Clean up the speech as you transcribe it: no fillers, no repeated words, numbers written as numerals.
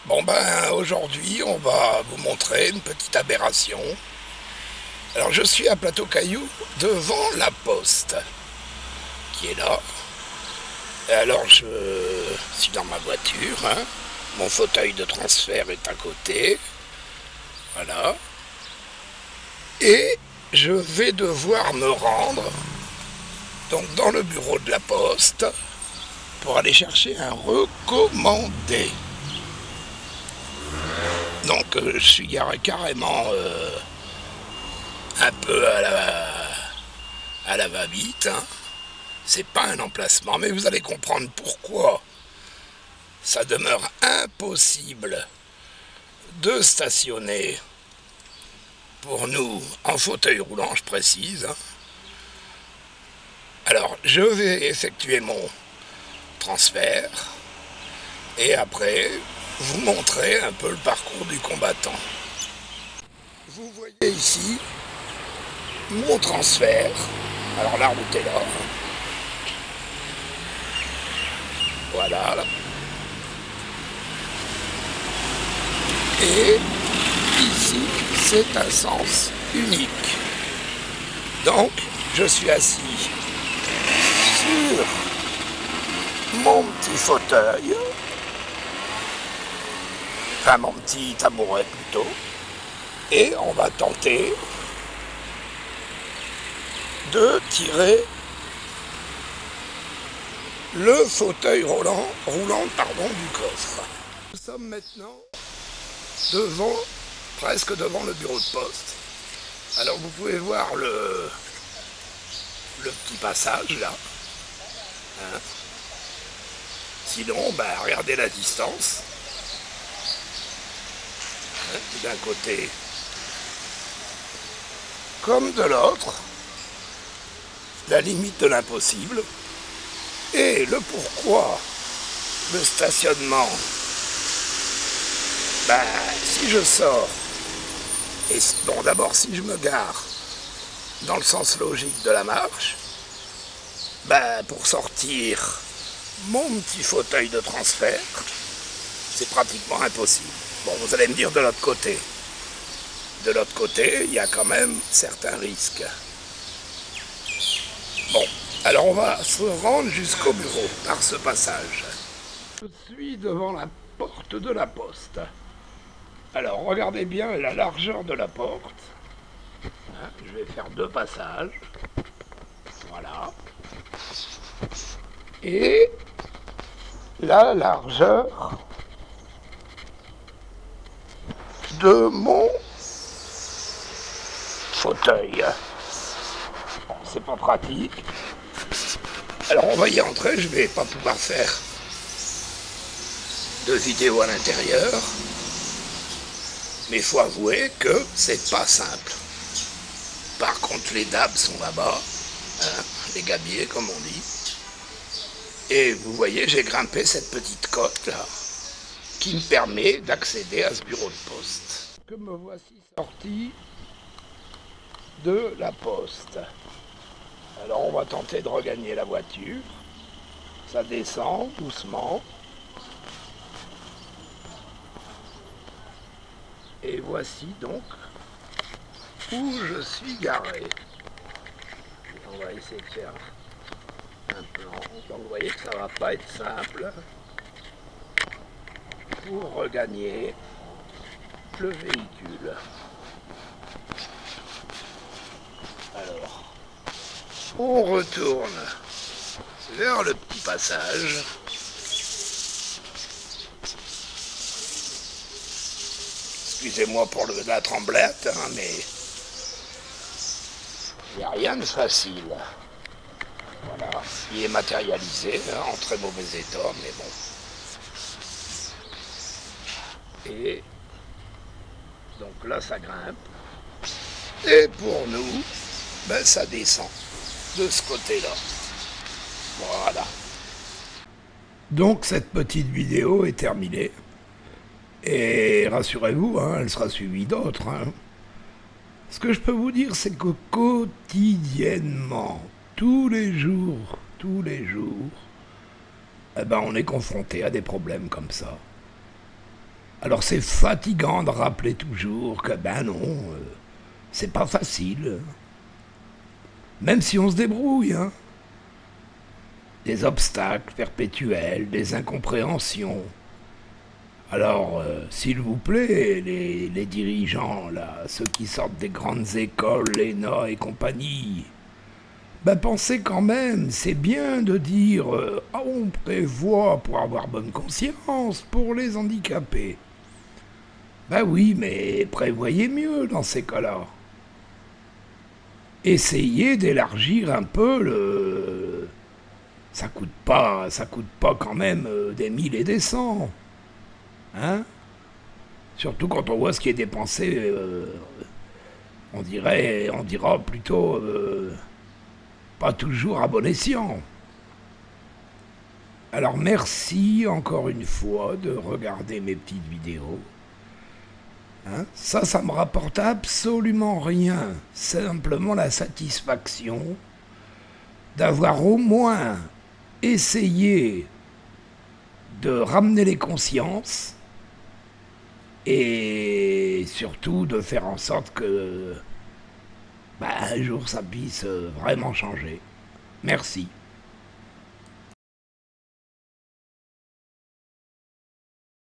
Bon ben aujourd'hui on va vous montrer une petite aberration. Alors je suis à Plateau Caillou devant la poste qui est là. Et alors je suis dans ma voiture, hein. Mon fauteuil de transfert est à côté. Voilà. Et je vais devoir me rendre donc dans le bureau de la poste pour aller chercher un recommandé. Donc je suis garé carrément un peu à la va-vite, hein. C'est pas un emplacement, mais vous allez comprendre pourquoi ça demeure impossible de stationner pour nous en fauteuil roulant, je précise, hein. Alors, je vais effectuer mon transfert et après vous montrer un peu le parcours du combattant. Vous voyez ici mon transfert. Alors la route est là. Voilà. Et ici, c'est un sens unique. Donc, je suis assis sur mon petit fauteuil, enfin mon petit tabouret plutôt, et on va tenter de tirer le fauteuil roulant du coffre. Nous sommes maintenant presque devant le bureau de poste. Alors vous pouvez voir le petit passage là, hein. Sinon, regardez la distance, hein, d'un côté comme de l'autre, la limite de l'impossible, et le pourquoi le stationnement. Si je sors, et bon, d'abord si je me gare dans le sens logique de la marche, pour sortir mon petit fauteuil de transfert, c'est pratiquement impossible. Bon, vous allez me dire de l'autre côté. De l'autre côté, il y a quand même certains risques. Bon, alors on va se rendre jusqu'au bureau par ce passage. Je suis devant la porte de la poste. Alors regardez bien la largeur de la porte. Hein, je vais faire 2 passages. Voilà. Et la largeur de mon fauteuil. Bon, c'est pas pratique. Alors on va y entrer, je vais pas pouvoir faire de vidéo à l'intérieur, mais il faut avouer que c'est pas simple. Par contre les dabs sont là-bas, hein, les gabiers comme on dit. Et vous voyez, j'ai grimpé cette petite côte là, qui me permet d'accéder à ce bureau de poste. Que me voici sorti de la poste. Alors on va tenter de regagner la voiture. Ça descend doucement. Et voici donc où je suis garé. Et on va essayer de faire un plan. Donc vous voyez que ça va pas être simple pour regagner le véhicule. Alors, on retourne vers le petit passage. Excusez-moi pour la tremblette, hein, mais il n'y a rien de facile. Voilà, il est matérialisé, hein, en très mauvais état, mais bon. Et donc là, ça grimpe. Et pour nous, ça descend de ce côté-là. Voilà. Donc cette petite vidéo est terminée. Et rassurez-vous, hein, elle sera suivie d'autres, hein. Ce que je peux vous dire, c'est que quotidiennement, tous les jours, on est confronté à des problèmes comme ça. Alors c'est fatigant de rappeler toujours que ben non, c'est pas facile. Même si on se débrouille, hein. Des obstacles perpétuels, des incompréhensions. Alors, s'il vous plaît, les dirigeants, là, ceux qui sortent des grandes écoles, l'ENA et compagnie, ben pensez quand même, c'est bien de dire ah, on prévoit pour avoir bonne conscience pour les handicapés. Ben oui, mais prévoyez mieux dans ces cas-là. Essayez d'élargir un peu le... ça coûte pas quand même des 1000 et des cents. Hein? Surtout quand on voit ce qui est dépensé, on dira plutôt pas toujours à bon escient. Alors merci encore une fois de regarder mes petites vidéos. Hein? Ça me rapporte absolument rien. Simplement la satisfaction d'avoir au moins essayé de ramener les consciences et surtout de faire en sorte que un jour ça puisse vraiment changer. Merci.